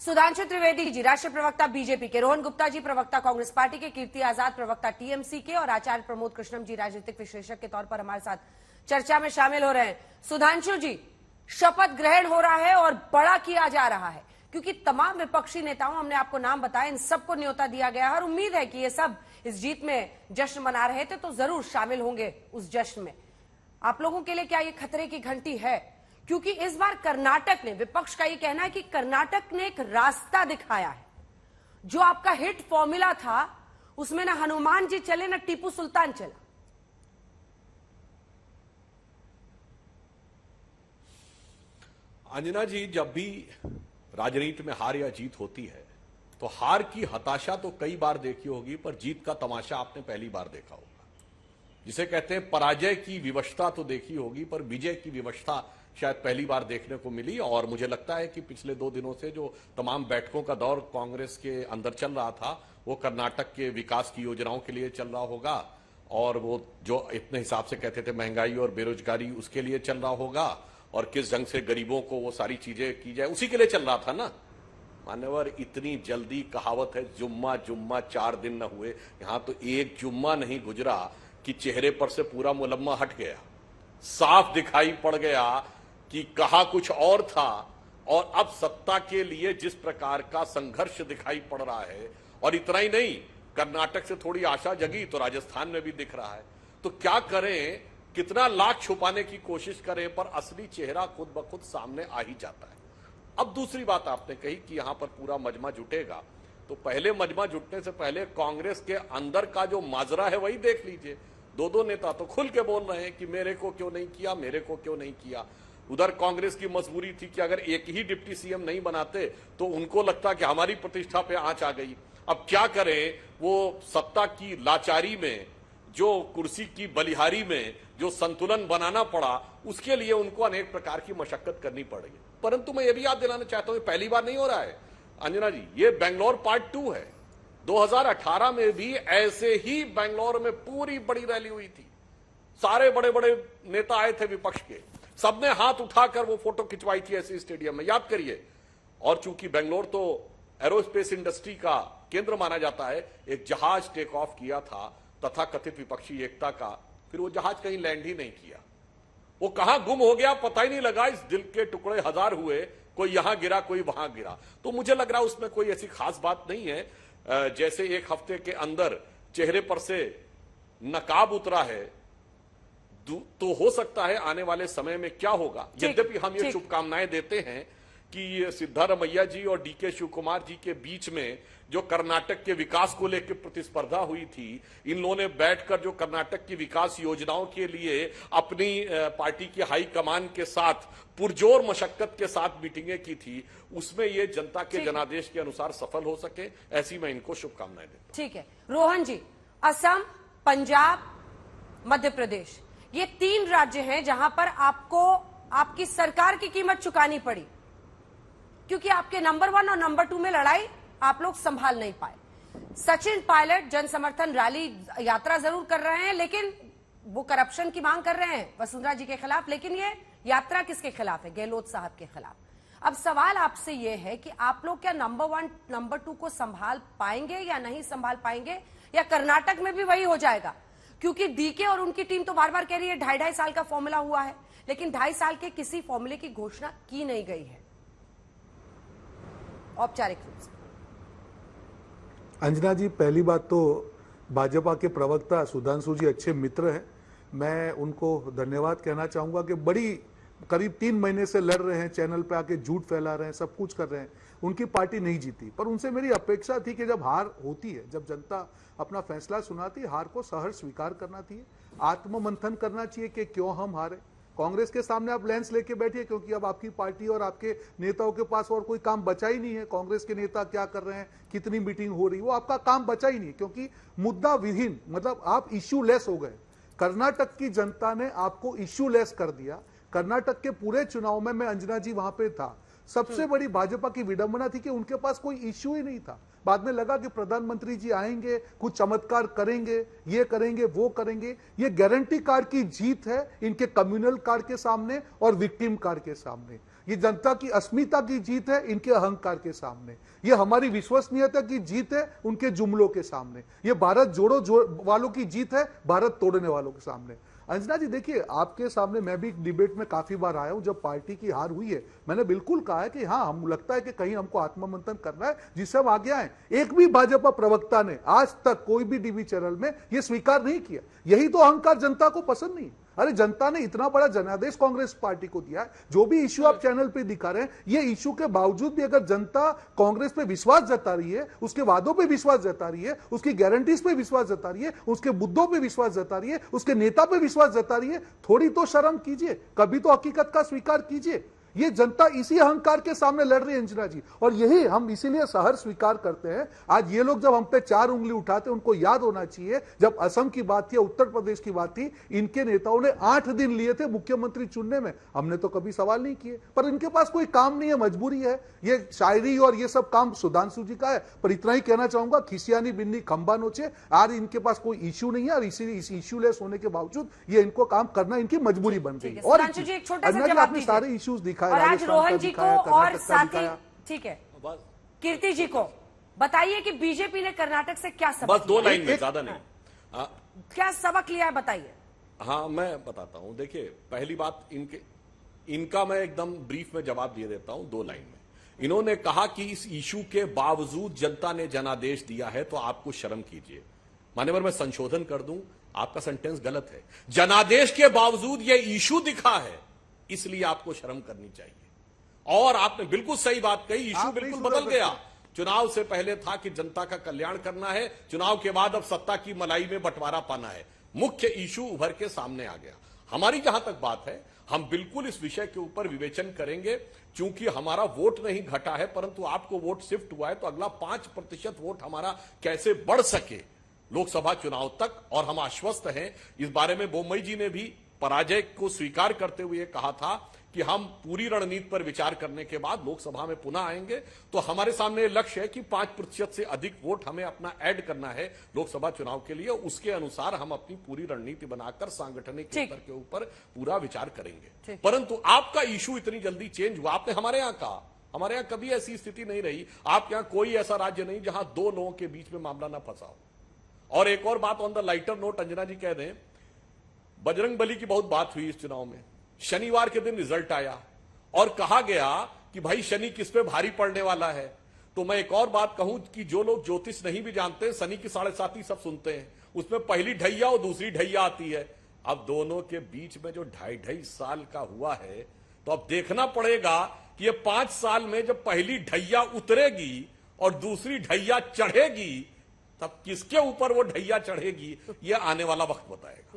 सुधांशु त्रिवेदी जी राष्ट्रीय प्रवक्ता बीजेपी के, रोहन गुप्ता जी प्रवक्ता कांग्रेस पार्टी के, कीर्ति आजाद प्रवक्ता टीएमसी के और आचार्य प्रमोद कृष्णम जी राजनीतिक विश्लेषक के तौर पर हमारे साथ चर्चा में शामिल हो रहे हैं। सुधांशु जी, शपथ ग्रहण हो रहा है और बड़ा किया जा रहा है क्योंकि तमाम विपक्षी नेताओं, हमने आपको नाम बताया, इन सबको न्योता दिया गया है और उम्मीद है कि ये सब इस जीत में जश्न मना रहे थे तो जरूर शामिल होंगे उस जश्न में। आप लोगों के लिए क्या ये खतरे की घंटी है? क्योंकि इस बार कर्नाटक ने, विपक्ष का ये कहना है कि कर्नाटक ने एक रास्ता दिखाया है। जो आपका हिट फॉर्मूला था उसमें ना हनुमान जी चले ना टीपू सुल्तान चला। अंजना जी, जब भी राजनीति में हार या जीत होती है तो हार की हताशा तो कई बार देखी होगी, पर जीत का तमाशा आपने पहली बार देखा होगा। जिसे कहते हैं पराजय की विवशता तो देखी होगी, पर विजय की विवशता शायद पहली बार देखने को मिली। और मुझे लगता है कि पिछले 2 दिनों से जो तमाम बैठकों का दौर कांग्रेस के अंदर चल रहा था वो कर्नाटक के विकास की योजनाओं के लिए चल रहा होगा, और वो जो इतने हिसाब से कहते थे महंगाई और बेरोजगारी, उसके लिए चल रहा होगा, और किस ढंग से गरीबों को वो सारी चीजें की जाए उसी के लिए चल रहा था ना। मान्यवर, इतनी जल्दी, कहावत है जुम्मा जुम्मा 4 दिन न हुए, यहां तो एक जुम्मा नहीं गुजरा कि चेहरे पर से पूरा मुलम्मा हट गया। साफ दिखाई पड़ गया कि कहा कुछ और था और अब सत्ता के लिए जिस प्रकार का संघर्ष दिखाई पड़ रहा है। और इतना ही नहीं, कर्नाटक से थोड़ी आशा जगी तो राजस्थान में भी दिख रहा है। तो क्या करें, कितना लाख छुपाने की कोशिश करें, पर असली चेहरा खुद ब खुद सामने आ ही जाता है। अब दूसरी बात आपने कही कि यहां पर पूरा मजमा जुटेगा, तो पहले मजमा जुटने से पहले कांग्रेस के अंदर का जो माजरा है वही देख लीजिए। 2 नेता तो खुल के बोल रहे हैं कि मेरे को क्यों नहीं किया, मेरे को क्यों नहीं किया। उधर कांग्रेस की मजबूरी थी कि अगर एक ही डिप्टी सीएम नहीं बनाते तो उनको लगता कि हमारी प्रतिष्ठा पे आंच आ गई। अब क्या करें, वो सत्ता की लाचारी में, जो कुर्सी की बलिहारी में जो संतुलन बनाना पड़ा, उसके लिए उनको अनेक प्रकार की मशक्कत करनी पड़ रही है। परंतु मैं ये भी याद दिलाना चाहता हूं, पहली बार नहीं हो रहा है अंजना जी, ये बेंगलोर पार्ट 2 है। 2018 में भी ऐसे ही बेंगलोर में पूरी बड़ी रैली हुई थी। सारे बड़े बड़े नेता आए थे विपक्ष के, सबने हाथ उठाकर वो फोटो खिंचवाई थी ऐसे स्टेडियम में, याद करिए। और चूंकि बेंगलोर तो एरोस्पेस इंडस्ट्री का केंद्र माना जाता है, एक जहाज टेक ऑफ किया था तथाकथित विपक्षी एकता का, फिर वो जहाज कहीं लैंड ही नहीं किया। वो कहां गुम हो गया पता ही नहीं लगा। इस दिल के टुकड़े हजार हुए, कोई यहां गिरा कोई वहां गिरा। तो मुझे लग रहा है उसमें कोई ऐसी खास बात नहीं है। जैसे 1 हफ्ते के अंदर चेहरे पर से नकाब उतरा है, तो हो सकता है आने वाले समय में क्या होगा। यद्यपि हम ये शुभकामनाएं देते हैं कि सिद्धारमैया जी और डीके शिव कुमार जी के बीच में जो कर्नाटक के विकास को लेकर प्रतिस्पर्धा हुई थी, इन लोगों ने बैठकर जो कर्नाटक की विकास योजनाओं के लिए अपनी पार्टी की हाई कमान के साथ पुरजोर मशक्कत के साथ मीटिंगें की थी, उसमें ये जनता के जनादेश के अनुसार सफल हो सके, ऐसी मैं इनको शुभकामनाएं देता हूं। ठीक है रोहन जी, असम, पंजाब, मध्य प्रदेश, ये 3 राज्य हैं जहां पर आपको आपकी सरकार की कीमत चुकानी पड़ी क्योंकि आपके नंबर 1 और नंबर 2 में लड़ाई आप लोग संभाल नहीं पाए। सचिन पायलट जन समर्थन रैली यात्रा जरूर कर रहे हैं, लेकिन वो करप्शन की मांग कर रहे हैं वसुंधरा जी के खिलाफ, लेकिन ये यात्रा किसके खिलाफ है? गहलोत साहब के खिलाफ। अब सवाल आपसे ये है कि आप लोग क्या नंबर 1 नंबर 2 को संभाल पाएंगे या नहीं संभाल पाएंगे, या कर्नाटक में भी वही हो जाएगा? क्योंकि डीके और उनकी टीम तो बार बार कह रही है 2.5 साल का फॉर्मूला हुआ है, लेकिन 2.5 साल के किसी फॉर्मूले की घोषणा की नहीं गई है औपचारिक रूप से। अंजना जी, पहली बात तो भाजपा के प्रवक्ता सुधांशु जी अच्छे मित्र हैं, मैं उनको धन्यवाद कहना चाहूंगा कि बड़ी करीब 3 महीने से लड़ रहे हैं, चैनल पे आके झूठ फैला रहे हैं, सब कुछ कर रहे हैं। उनकी पार्टी नहीं जीती, पर उनसे मेरी अपेक्षा थी कि जब हार होती है, जब जनता अपना फैसला सुनाती है, हार को सहर्ष स्वीकार करना चाहिए, आत्ममंथन करना चाहिए कि क्यों हम हारे। कांग्रेस के सामने आप लेंस लेके बैठिए, क्योंकि अब आपकी पार्टी और आपके नेताओं के पास और कोई काम बचा ही नहीं है। कांग्रेस के नेता क्या कर रहे हैं, कितनी मीटिंग हो रही, वो आपका काम बचा ही नहीं, क्योंकि मुद्दा विहीन, मतलब आप इश्यू लेस हो गए। कर्नाटक की जनता ने आपको इश्यू लेस कर दिया। कर्नाटक के पूरे चुनाव में मैं अंजना जी वहां पे था, सबसे बड़ी भाजपा की विडंबना थी कि उनके पास कोई इश्यू ही नहीं था। बाद में लगा कि प्रधानमंत्री जी आएंगे, कुछ चमत्कार करेंगे, ये करेंगे वो करेंगे। ये गारंटी कार्ड की जीत है इनके कम्युनल कार्ड के सामने और विक्टिम कार्ड के सामने। ये जनता की अस्मिता की जीत है इनके अहंकार के सामने, ये हमारी विश्वसनीयता की जीत है उनके जुमलों के सामने, ये भारत जोड़ो वालों की जीत है भारत तोड़ने वालों के सामने। अंजना जी देखिए, आपके सामने मैं भी डिबेट में काफी बार आया हूं, जब पार्टी की हार हुई है मैंने बिल्कुल कहा है कि हाँ, हम लगता है कि कहीं हमको आत्ममंथन करना है जिससे हम आगे आए। एक भी भाजपा प्रवक्ता ने आज तक कोई भी टीवी चैनल में यह स्वीकार नहीं किया। यही तो अहंकार जनता को पसंद नहीं। अरे जनता ने इतना बड़ा जनादेश कांग्रेस पार्टी को दिया है, जो भी इश्यू आप चैनल पे दिखा रहे हैं, ये इश्यू के बावजूद भी अगर जनता कांग्रेस पे विश्वास जता रही है, उसके वादों पे विश्वास जता रही है, उसकी गारंटीज पे विश्वास जता रही है, उसके मुद्दों पे विश्वास जता रही है, उसके नेता पे विश्वास जता रही है, थोड़ी तो शर्म कीजिए, कभी तो हकीकत का स्वीकार कीजिए। ये जनता इसी अहंकार के सामने लड़ रही है अंजना जी, और यही हम इसीलिए सहर स्वीकार करते हैं। आज ये लोग जब हम पे 4 उंगली उठाते, उनको याद होना चाहिए जब असम की बात थी, उत्तर प्रदेश की बात थी, इनके नेताओं ने 8 दिन लिए थे मुख्यमंत्री चुनने में। हमने तो कभी सवाल नहीं किए, पर इनके पास कोई काम नहीं है, मजबूरी है। ये शायरी और ये सब काम सुधांशु जी का है, पर इतना ही कहना चाहूंगा, खिसियानी बिन्नी खंबा नोचे। आज इनके पास कोई इश्यू नहीं है और इसीलिए इस इश्यूलेस होने के बावजूद ये इनको काम करना इनकी मजबूरी बन गई। और आपने सारे इश्यूज और आज रोहन जी को और साथी, ठीक है, कीर्ति जी को बताइए कि बीजेपी ने कर्नाटक से क्या सबक, बस 2 लाइन में, ज्यादा नहीं, क्या सबक लिया है बताइए। हाँ मैं बताता हूं। देखिए, पहली बात इनका मैं एकदम ब्रीफ में जवाब दे देता हूं 2 लाइन में। इन्होंने कहा कि इस इशू के बावजूद जनता ने जनादेश दिया है तो आपको शर्म कीजिए। मान्यवर, मैं संशोधन कर दूं, आपका सेंटेंस गलत है। जनादेश के बावजूद यह इशू दिखा है, इसलिए आपको शर्म करनी चाहिए। और आपने बिल्कुल सही बात कही, इशू बिल्कुल बदल गया। चुनाव से पहले था कि जनता का कल्याण करना है, चुनाव के बाद अब सत्ता की मलाई में बंटवारा पाना है। मुख्य इशू उभर के सामने आ गया। हमारी जहां तक बात है, हम बिल्कुल इस विषय के ऊपर विवेचन करेंगे। चूंकि हमारा वोट नहीं घटा है, परंतु आपको वोट शिफ्ट हुआ है, तो अगला 5% वोट हमारा कैसे बढ़ सके लोकसभा चुनाव तक, और हम आश्वस्त हैं इस बारे में। बोम्मई जी ने भी पराजय को स्वीकार करते हुए कहा था कि हम पूरी रणनीति पर विचार करने के बाद लोकसभा में पुनः आएंगे। तो हमारे सामने लक्ष्य है कि 5% से अधिक वोट हमें अपना ऐड करना है लोकसभा चुनाव के लिए। उसके अनुसार हम अपनी पूरी रणनीति बनाकर सांगठनिक स्तर के ऊपर पूरा विचार करेंगे। परंतु आपका इशू इतनी जल्दी चेंज हुआ, आपने हमारे यहां कहा, हमारे यहां कभी ऐसी स्थिति नहीं रही। आपके यहां कोई ऐसा राज्य नहीं जहां 2 लोगों के बीच में मामला ना फंसा हो। और एक और बात on the lighter note, Anjana ji कह दें, बजरंग बली की बहुत बात हुई इस चुनाव में। शनिवार के दिन रिजल्ट आया और कहा गया कि भाई शनि किस पे भारी पड़ने वाला है। तो मैं एक और बात कहूं कि जो लोग ज्योतिष नहीं भी जानते, शनि की 7.5 सब सुनते हैं, उसमें पहली ढैया और दूसरी ढैया आती है। अब दोनों के बीच में जो 2.5 साल का हुआ है, तो अब देखना पड़ेगा कि ये 5 साल में जब पहली ढैया उतरेगी और दूसरी ढैया चढ़ेगी, तब किसके ऊपर वो ढैया चढ़ेगी, ये आने वाला वक्त बताएगा।